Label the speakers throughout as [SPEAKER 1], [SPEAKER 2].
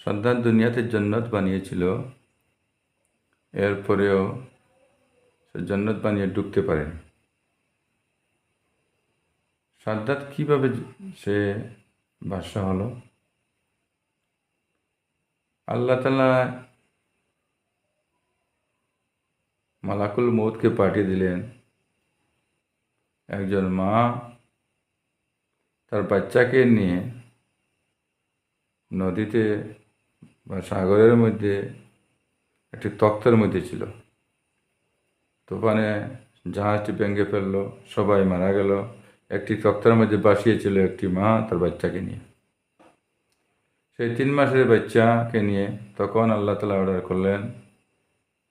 [SPEAKER 1] সন্তান দুনিয়াতে জান্নাত বানিয়েছিল, এরপরেও সে জান্নাত বানিয়ে ঢুকতে পারেনি। সাদ্দাত কিভাবে সে বাদশা হলো? আল্লাহ তাআলা মালাকুল মউতকে পাঠিয়ে দিলেন। একজন মা তার বাচ্চাকে নিয়ে নদীতে বা সাগরের মধ্যে একটি তক্তার মধ্যে ছিল। তুফানে জাহাজটি ভেঙে ফেললো, সবাই মারা গেল। একটি তক্তার মধ্যে বাসিয়েছিল একটি মা তার বাচ্চাকে নিয়ে। সেই 3 মাসের বাচ্চাকে নিয়ে তখন আল্লাহ তাআলা অর্ডার করলেন,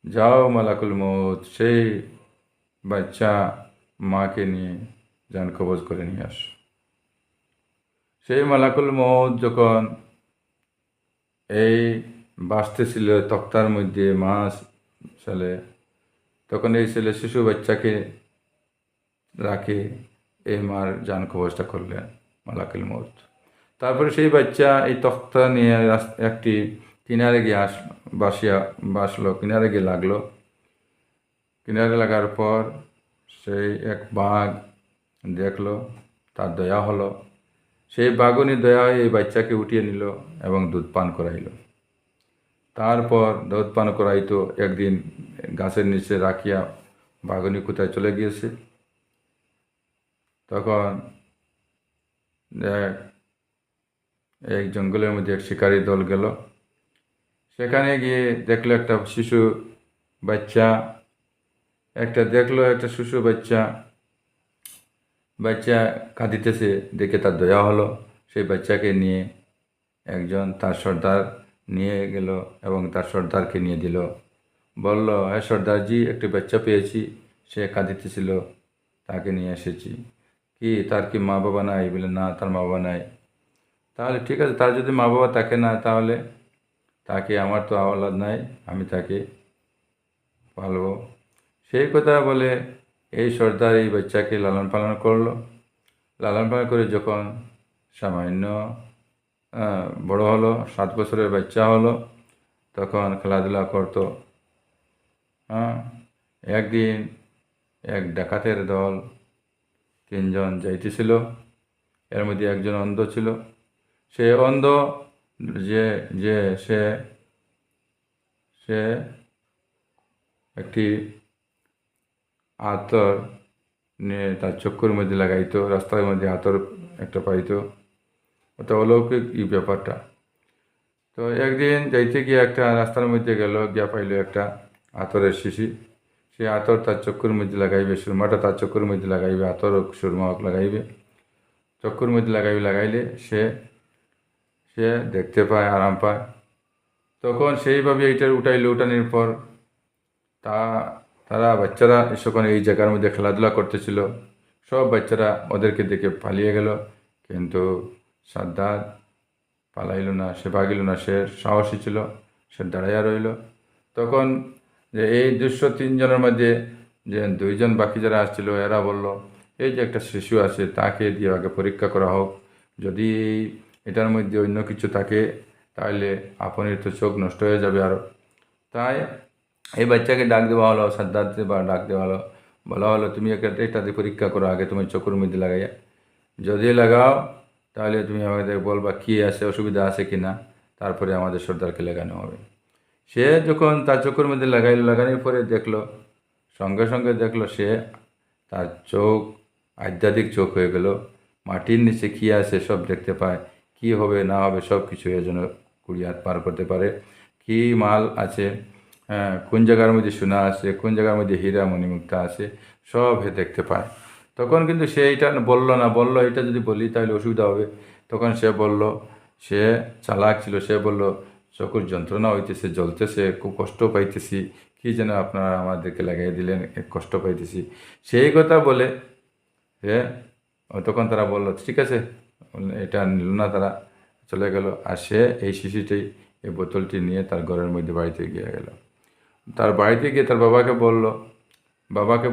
[SPEAKER 1] যাও মালাকুল মউত সেই বাচ্চা মাকে নিয়ে জান কবজ করে নিয়ে আস। সেই মালাকুল মউত যখন এই বাঁচতেছিল তক্তার মধ্যে মা ছেলে, তখন এই ছেলে শিশু বাচ্চাকে রাখে এই মার জান কবজটা করলেন মালাকুল মউত। তারপরে সেই বাচ্চা এই তক্তা নিয়ে একটি কিনারে গিয়ে বাসলো, কিনারে গিয়ে লাগলো। কিনারে লাগার পর সেই এক বাঘ দেখলো, তার দয়া হলো। সেই বাঘনি দয়া হয়ে এই বাচ্চাকে উঠিয়ে নিল এবং দুধ পান করাইল। তারপর দুধ পান করাইতো একদিন গাছের নিচে রাখিয়া বাঘনি কোথায় চলে গিয়েছে। তখন এক জঙ্গলের মধ্যে এক শিকারী দল গেল। সেখানে গিয়ে দেখলো একটা শিশু বাচ্চা, একটা শিশু বাচ্চা কাঁদিতেছে, দেখে তার দয়া হলো। সেই বাচ্চাকে নিয়ে একজন তার সর্দার নিয়ে গেল এবং তার সর্দারকে নিয়ে দিল। বলল, হ্যাঁ সর্দারজি, একটি বাচ্চা পেয়েছি, সে কাঁদিতেছিল, তাকে নিয়ে এসেছি। কি তার কি মা বাবা নাই? বলে, না, তার মা বাবা নাই। তাহলে ঠিক আছে, তার যদি মা বাবা থাকে না, তাহলে তাকে, আমার তো আওলাদ নাই, আমি তাকে পালব। সেই কথা বলে এই সর্দার এই বাচ্চাকে লালন পালন করলো। লালন পালন করে যখন সামান্য বড় হলো, 7 বছরের বাচ্চা হলো, তখন খেলাধুলা করতো। একদিন এক ডাকাতের দল 3 জন যাইতেছিল, এর মধ্যে একজন অন্ধ ছিল। সে অন্ধ যে যে সে সে একটি আতর নিয়ে তার চক্ষুর মধ্যে লাগাইতো, রাস্তার মধ্যে আতর একটা পাইতো। ওটা অলৌকিক ব্যাপারটা। তো একদিন যাইতে গিয়ে একটা রাস্তার মধ্যে গেল, গিয়া পাইল একটা আতরের শিশি। সে আতর তার চক্ষুর মধ্যে লাগাইবে, সুরমাটা তার চক্ষুর মধ্যে লাগাইবে, আতর সুরমা লাগাইবে, চক্ষুর মধ্যে লাগাইলে সে দেখতে পায়, আরাম পায়। তখন সেইভাবে এইটার উঠানোর পর তারা বাচ্চারা যখন এই জায়গার মধ্যে খেলাধুলা করতেছিল, সব বাচ্চারা ওদেরকে দেখে পালিয়ে গেল। কিন্তু সাদ্দাত পালাইল না, সে ভাগিল না, সে সাহসী ছিল, সে দাঁড়াইয়া রইল। তখন যে এই 203 জনের মধ্যে যে 2 জন বাকি যারা আসছিল, এরা বলল, এই যে একটা শিশু আছে, তাকে দিয়ে আগে পরীক্ষা করা হোক, যদি এটার মধ্যে অন্য কিছু থাকে তাহলে আপনার তো চোখ নষ্ট হয়ে যাবে আরও। তাই এই বাচ্চাকে ডাক দেওয়া হলো, সাদ্দাতকে ডাক দেওয়া হলো, বলা হলো, তুমি এটাতে পরীক্ষা করো আগে, তুমি চোখের মধ্যে লাগাইয়া, যদি লাগাও তাহলে তুমি আমাদের বলবা কী আছে, অসুবিধা আছে কি না, তারপরে আমাদের সর্দারকে লাগানো হবে। সে যখন তার চোখের মধ্যে লাগানোর পরে দেখলো, সঙ্গে সঙ্গে দেখলো সে তার চোখ আধ্যাত্মিক চোখ হয়ে গেল। মাটির নিচে কী আছে সব দেখতে পায়, কি হবে না হবে সব কিছু এর জন্য কুড়িয়াত পার করতে পারে। কি মাল আছে, কোন জায়গার মধ্যে সোনা আছে, কোন জায়গার মধ্যে হীরা মণিমুক্তা আছে, সব দেখতে পায়। তখন কিন্তু সে এটা বললো এটা যদি বলি তাহলে অসুবিধা হবে। তখন সে বলল, সে চালাক ছিল, সে বলল, চোখের যন্ত্রণা হইতেছে, জ্বলতেছে, খুব কষ্ট পাইতেছি, কি যেন আপনারা আমাদেরকে লাগাই দিলেন, কষ্ট পাইতেছি, সেই কথা বলে তখন তারা বলল, ঠিক আছে, এটা নিল না, তারা চলে গেল। আর সে এই শিশুটি এই বোতলটি নিয়ে তার ঘরের মধ্যে বাড়িতে গিয়ে গেল। তার বাড়িতে গিয়ে তার বাবাকে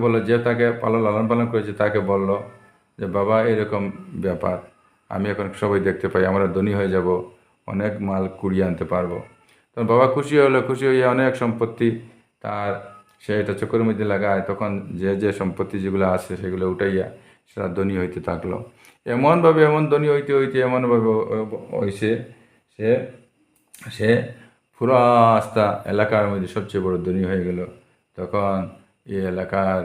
[SPEAKER 1] বলল, যে তাকে লালন পালন করেছে তাকে বলল যে, বাবা, এরকম ব্যাপার, আমি এখন সবাই দেখতে পাই, আমরা ধনী হয়ে যাব, অনেক মাল কুড়িয়ে আনতে পারবো। তখন বাবা খুশি হলো, খুশি হয়ে অনেক সম্পত্তি তার সে এটা চোখের মধ্যে লাগায়। তখন যে যে সম্পত্তি যেগুলো আছে সেগুলো উঠাইয়া সেটা ধনী হইতে থাকলো। এমনভাবে এমন ধনী হইতে হইতে এমনভাবে হয়েছে সে সে পুরো আস্তা এলাকার মধ্যে সবচেয়ে বড় ধনী হয়ে গেল। তখন এই এলাকার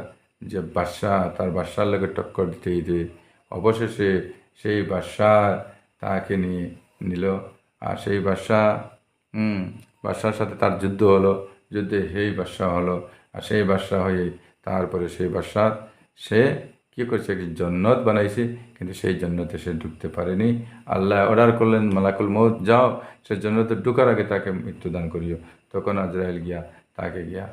[SPEAKER 1] যে বাদশাহ, তার বাদশার লোকে টক্কর দিতে দিতে অবশেষে সেই বাদশাহ তাকে নিয়ে নিল। আর সেই বাদশার সাথে তার যুদ্ধ হলো, যুদ্ধে সেই বাদশাহ হলো। আর সেই বাদশাহ হয়ে তারপরে সেই বাদশাহ সে কী করছে, একটি জন্নত বানাইছে, কিন্তু সেই জন্নতে সে ঢুকতে পারেনি। আল্লাহ অর্ডার করলেন, মালাকুল মৌত যাও, সে জন্নতে ঢুকার আগে তাকে মৃত্যুদান করিও। তখন আজরাইল গিয়া তাকে গিয়া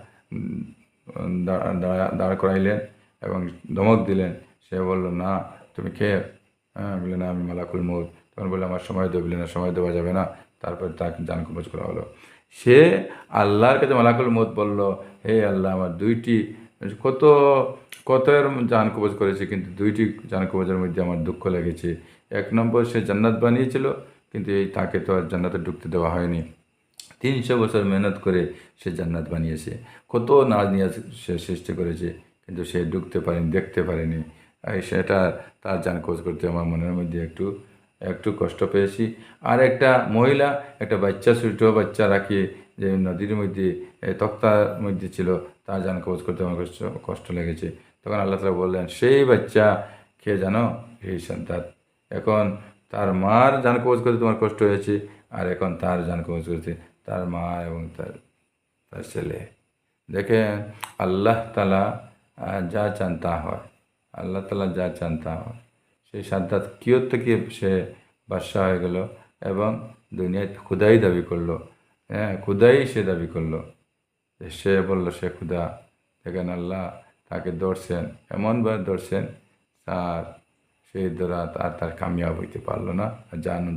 [SPEAKER 1] দাঁড় করাইলেন এবং ধমক দিলেন। সে বলল, না তুমি কে? বললেন, আমি মালাকুল মৌত। তখন বললে, আমার সময় দেবে। না, সময় দেওয়া যাবে না। তারপর তাকে জান কবজ করা হলো। সে আল্লাহর কাছে মালাকুল মৌত বলল, হে আল্লাহ, আমার দুইটি কত কত এর জান কবজ করেছে, কিন্তু দুইটি জান কবজের মধ্যে আমার দুঃখ লেগেছে। এক নম্বর, সে জান্নাত বানিয়েছিল, কিন্তু তাকে তো আর জান্নাতে ঢুকতে দেওয়া হয়নি। 300 বছর মেহনত করে সে জান্নাত বানিয়েছে, কত নাজ নিয়ে সে সৃষ্টি করেছে, কিন্তু সে ঢুকতে পারেনি, দেখতে পারেনি। সেটা তার জান কবজ করতে আমার মনের মধ্যে একটু একটু কষ্ট পেয়েছি। আর একটা মহিলা একটা বাচ্চা, ছোট বাচ্চা রাখিয়ে যে নদীর মধ্যে তক্তার মধ্যে ছিল, তার জান কবজ করতে আমার কষ্ট লেগেছে। তখন আল্লাহ তাআলা বললেন, সেই বাচ্চা কে জানো? এই সন্তান। এখন তার মার জান কবজ করতে তোমার কষ্ট হয়েছে, আর এখন তার জান কবজ করতে তার মা এবং তার তার ছেলে। দেখেন, আল্লাহ তাআলা যা চান তা হয়। আল্লাহ তাআলা যা চান তা হয়। সেই সাদ্দাত কিয়ত থেকে সে বাদশাহ হয়ে গেল এবং দুনিয়ায় খুদাই দাবি করলো। হ্যাঁ, খুদাই সে দাবি করলো। সে বলল সে খুদা। দেখেন, আল্লাহ তাকে ধরছেন, এমনভাবে ধরছেন তার সেই ধরা তার কামিয়াব হইতে পারলো না, আর জান্নাত